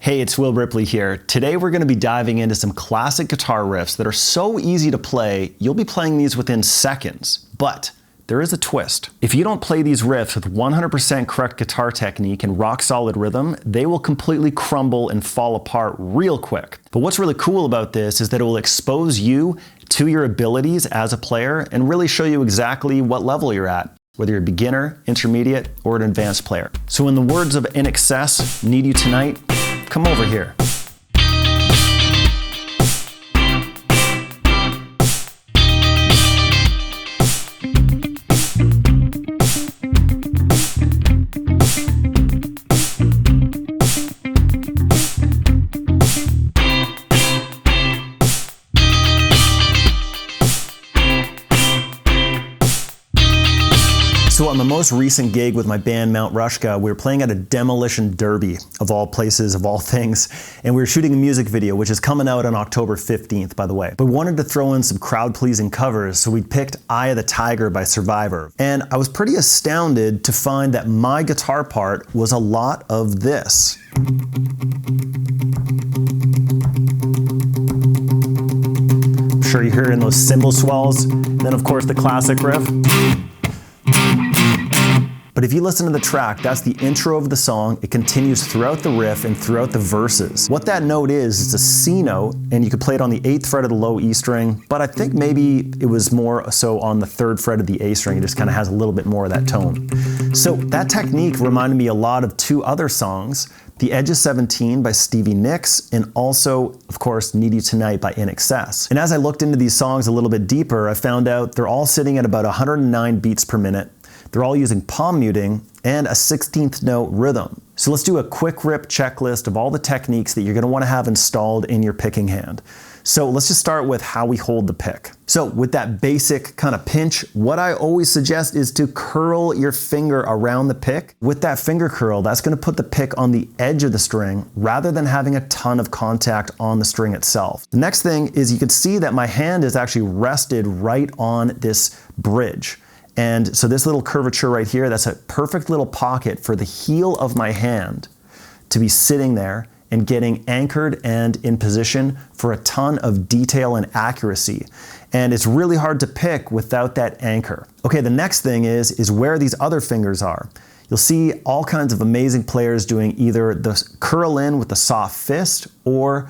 Hey, it's Will Ripley here. Today we're going to be diving into some classic guitar riffs that are so easy to play, you'll be playing these within seconds. But there is a twist. If you don't play these riffs with 100% correct guitar technique and rock solid rhythm, they will completely crumble and fall apart real quick. But what's really cool about this is that it will expose you to your abilities as a player and really show you exactly what level you're at, whether you're a beginner, intermediate, or an advanced player. So in the words of In Excess, Need You Tonight, come over here. So on the most recent gig with my band Mount Rushka, we were playing at a demolition derby, of all places, of all things, and we were shooting a music video, which is coming out on October 15th, by the way. But we wanted to throw in some crowd-pleasing covers, so we picked Eye of the Tiger by Survivor. And I was pretty astounded to find that my guitar part was a lot of this. I'm sure you're hearing those cymbal swells, and then of course the classic riff. But if you listen to the track, that's the intro of the song. It continues throughout the riff and throughout the verses. What that note is, it's a C note, and you could play it on the 8th fret of the low E string, but I think maybe it was more so on the 3rd fret of the A string. It just kind of has a little bit more of that tone. So that technique reminded me a lot of two other songs, The Edge of 17 by Stevie Nicks, and also, of course, Need You Tonight by In Excess. And as I looked into these songs a little bit deeper, I found out they're all sitting at about 109 beats per minute. They're all using palm muting and a 16th note rhythm. So let's do a quick rip checklist of all the techniques that you're going to want to have installed in your picking hand. So let's just start with how we hold the pick. So with that basic kind of pinch, what I always suggest is to curl your finger around the pick. With that finger curl, that's going to put the pick on the edge of the string rather than having a ton of contact on the string itself. The next thing is you can see that my hand is actually rested right on this bridge. And so this little curvature right here, that's a perfect little pocket for the heel of my hand to be sitting there and getting anchored and in position for a ton of detail and accuracy. And it's really hard to pick without that anchor. Okay, the next thing is where these other fingers are. You'll see all kinds of amazing players doing either the curl in with the soft fist or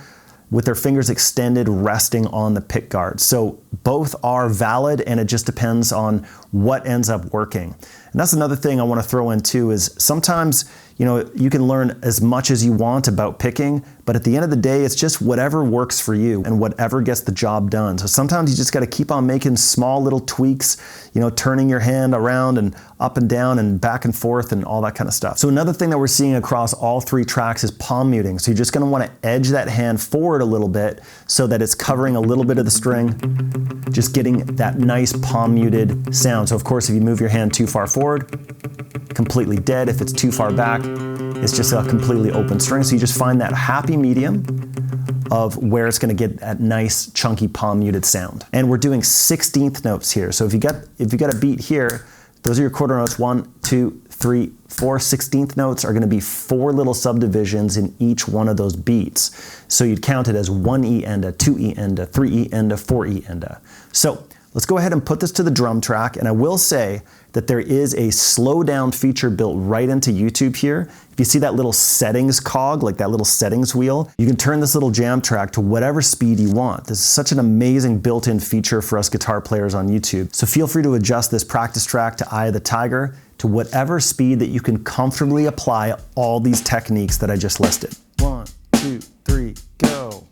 with their fingers extended resting on the pick guard. So both are valid, and it just depends on what ends up working. And that's another thing I want to throw in too, is sometimes, you can learn as much as you want about picking, but at the end of the day, it's just whatever works for you and whatever gets the job done. So sometimes you just got to keep on making small little tweaks, turning your hand around and up and down and back and forth and all that kind of stuff. So another thing that we're seeing across all three tracks is palm muting. So you're just going to want to edge that hand forward a little bit so that it's covering a little bit of the string, just getting that nice palm muted sound. So of course, if you move your hand too far forward, completely dead. If it's too far back, it's just a completely open string. So you just find that happy medium of where it's going to get that nice chunky palm muted sound. And we're doing 16th notes here. So if you got a beat here, those are your quarter notes. 1, 2, 3, 4. 16th notes are going to be 4 little subdivisions in each one of those beats. So you'd count it as 1 E enda, 2 E enda, 3 E enda, 4 E enda. So let's go ahead and put this to the drum track, and I will say that there is a slow down feature built right into YouTube here. If you see that little settings cog, like that little settings wheel, you can turn this little jam track to whatever speed you want. This is such an amazing built-in feature for us guitar players on YouTube. So feel free to adjust this practice track to Eye of the Tiger to whatever speed that you can comfortably apply all these techniques that I just listed. 1, 2, 3, go.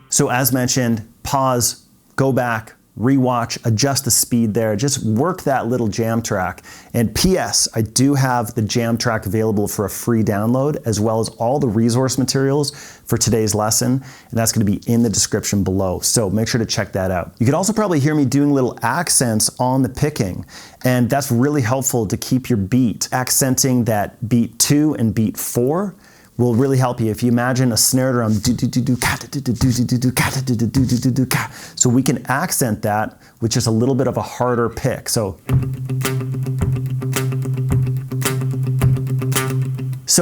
So as mentioned, pause, go back, rewatch, adjust the speed there, just work that little jam track. And PS, I do have the jam track available for a free download, as well as all the resource materials for today's lesson, and that's going to be in the description below. So make sure to check that out. You can also probably hear me doing little accents on the picking, and that's really helpful to keep your beat. Accenting that beat 2 and beat 4 will really help you. If you imagine a snare drum, so we can accent that with just a little bit of a harder pick. So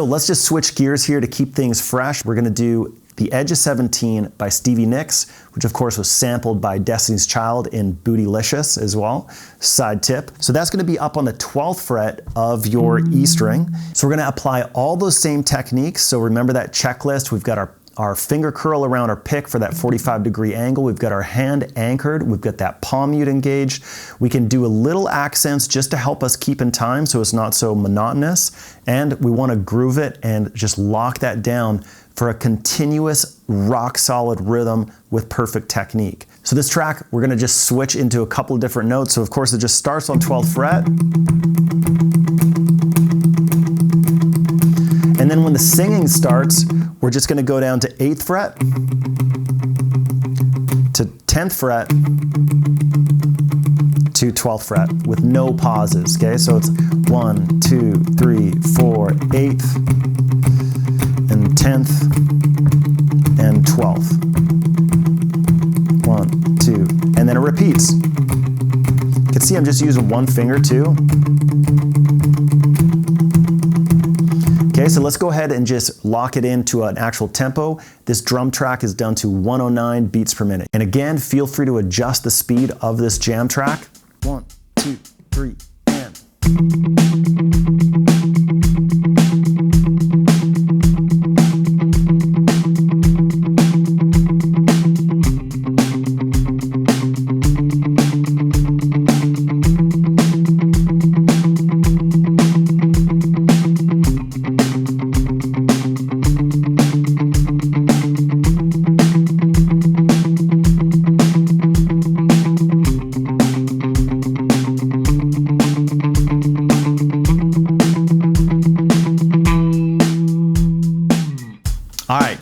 let's just switch gears here to keep things fresh. We're gonna do The Edge of 17 by Stevie Nicks, which of course was sampled by Destiny's Child in Bootylicious as well, side tip. So that's gonna be up on the 12th fret of your E string. So we're gonna apply all those same techniques. So remember that checklist. We've got our finger curl around our pick for that 45-degree angle. We've got our hand anchored. We've got that palm mute engaged. We can do a little accents just to help us keep in time so it's not so monotonous. And we wanna groove it and just lock that down for a continuous rock solid rhythm with perfect technique. So this track, we're gonna just switch into a couple of different notes. So of course it just starts on 12th fret. And then when the singing starts, we're just gonna go down to 8th fret, to 10th fret, to 12th fret with no pauses, okay? So it's 1, 2, 3, 4, 8th, and 10th, and 12th. 1, 2, and then it repeats. You can see I'm just using one finger too. Okay, so let's go ahead and just lock it into an actual tempo. This drum track is down to 109 beats per minute. And again, feel free to adjust the speed of this jam track. 1, 2, 3, and.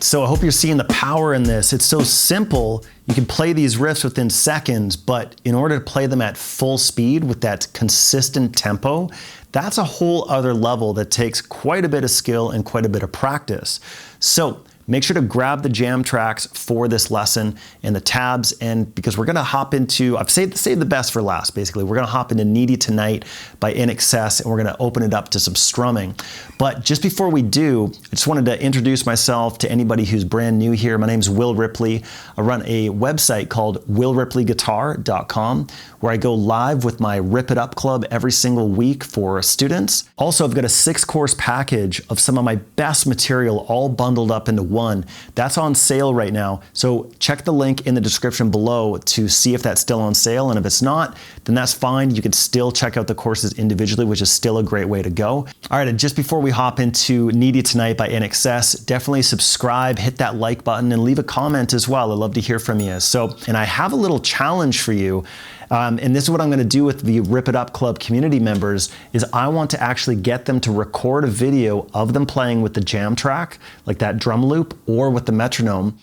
So I hope you're seeing the power in this. It's so simple. You can play these riffs within seconds, but in order to play them at full speed with that consistent tempo, that's a whole other level that takes quite a bit of skill and quite a bit of practice. So make sure to grab the jam tracks for this lesson and the tabs, and because we're gonna hop into, I've saved the best for last, basically. We're gonna hop into Needy Tonight by INXS, and we're gonna open it up to some strumming. But just before we do, I just wanted to introduce myself to anybody who's brand new here. My name's Will Ripley. I run a website called willripleyguitar.com, where I go live with my Rip It Up Club every single week for students. Also, I've got a 6-course package of some of my best material all bundled up into one. That's on sale right now. So check the link in the description below to see if that's still on sale. And if it's not, then that's fine. You can still check out the courses individually, which is still a great way to go. All right, and just before we hop into Needy Tonight by INXS, definitely subscribe, hit that like button, and leave a comment as well. I'd love to hear from you. So, and I have a little challenge for you. And this is what I'm gonna do with the Rip It Up Club community members, is I want to actually get them to record a video of them playing with the jam track, like that drum loop, or with the metronome.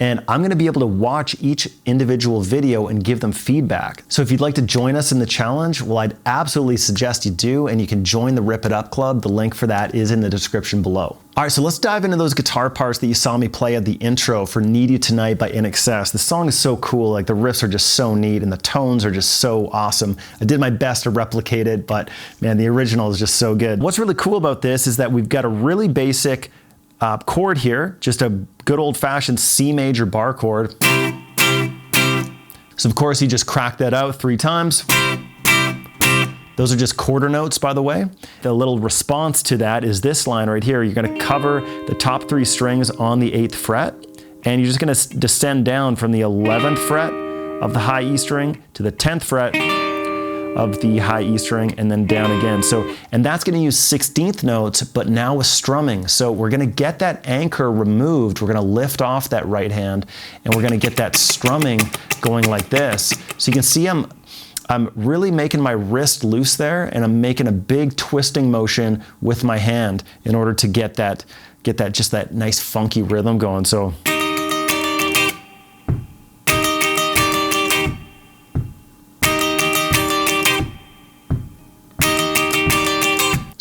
And I'm gonna be able to watch each individual video and give them feedback. So if you'd like to join us in the challenge, well, I'd absolutely suggest you do, and you can join the Rip It Up Club. The link for that is in the description below. All right, so let's dive into those guitar parts that you saw me play at the intro for Needy Tonight by INXS. The song is so cool, like the riffs are just so neat and the tones are just so awesome. I did my best to replicate it, but man, the original is just so good. What's really cool about this is that we've got a really basic chord here, just a good old-fashioned C major bar chord. So of course you just crack that out 3 times. Those are just quarter notes, by the way. The little response to that is this line right here. You're gonna cover the top 3 strings on the 8th fret, and you're just gonna descend down from the 11th fret of the high E string to the 10th fret of the high E string and then down again. So, and that's gonna use 16th notes, but now with strumming. So we're gonna get that anchor removed. We're gonna lift off that right hand and we're gonna get that strumming going like this. So you can see I'm really making my wrist loose there, and I'm making a big twisting motion with my hand in order to get that just that nice funky rhythm going. So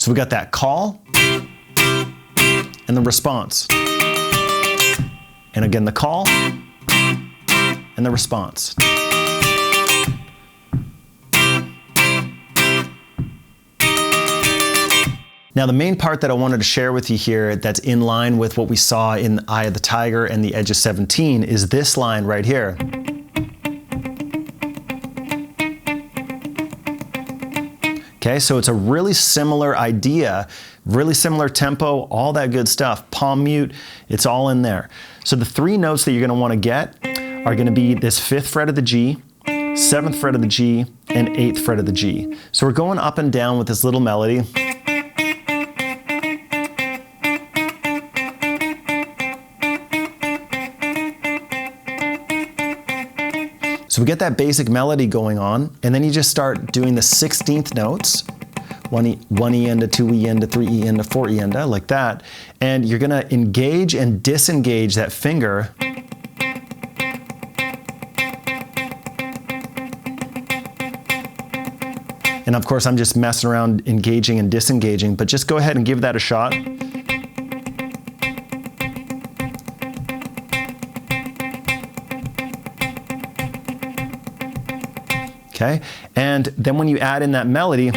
we got that call and the response. And again, the call and the response. Now, the main part that I wanted to share with you here that's in line with what we saw in Eye of the Tiger and the Edge of 17 is this line right here. Okay, so it's a really similar idea, really similar tempo, all that good stuff. Palm mute, it's all in there. So the three notes that you're gonna wanna get are gonna be this 5th fret of the G, 7th fret of the G, and 8th fret of the G. So we're going up and down with this little melody. So we get that basic melody going on, and then you just start doing the 16th notes, 1E end to 2E end to 3E end to 4E end, like that. And you're gonna engage and disengage that finger. And of course, I'm just messing around engaging and disengaging, but just go ahead and give that a shot. Okay, and then when you add in that melody,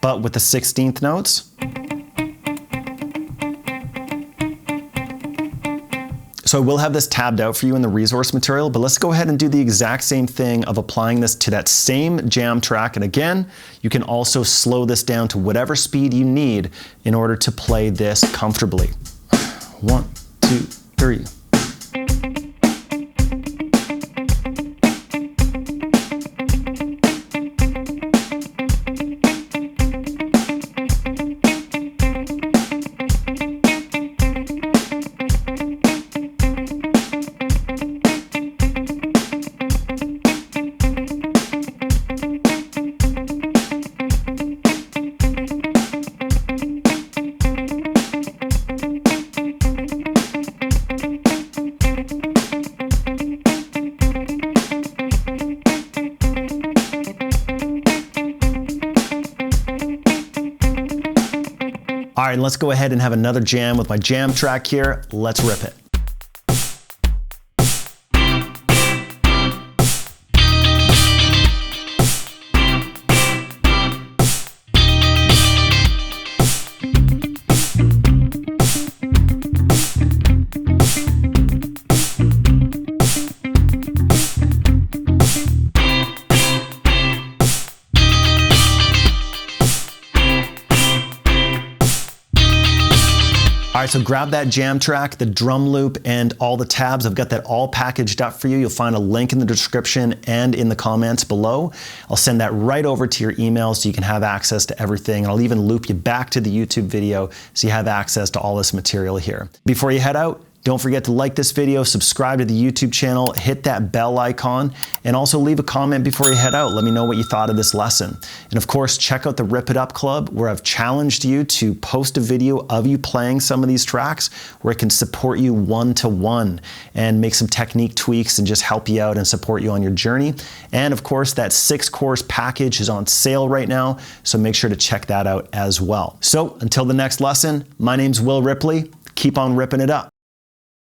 but with the 16th notes. So I will have this tabbed out for you in the resource material, but let's go ahead and do the exact same thing of applying this to that same jam track. And again, you can also slow this down to whatever speed you need in order to play this comfortably. 1, 2, 3. All right, let's go ahead and have another jam with my jam track here. Let's rip it. All right, so grab that jam track, the drum loop, and all the tabs. I've got that all packaged up for you. You'll find a link in the description and in the comments below. I'll send that right over to your email so you can have access to everything. And I'll even loop you back to the YouTube video so you have access to all this material here. Before you head out, don't forget to like this video, subscribe to the YouTube channel, hit that bell icon, and also leave a comment before you head out. Let me know what you thought of this lesson. And of course, check out the Rip It Up Club, where I've challenged you to post a video of you playing some of these tracks, where it can support you one-to-one and make some technique tweaks and just help you out and support you on your journey. And of course, that 6-course package is on sale right now, so make sure to check that out as well. So until the next lesson, my name's Will Ripley. Keep on ripping it up.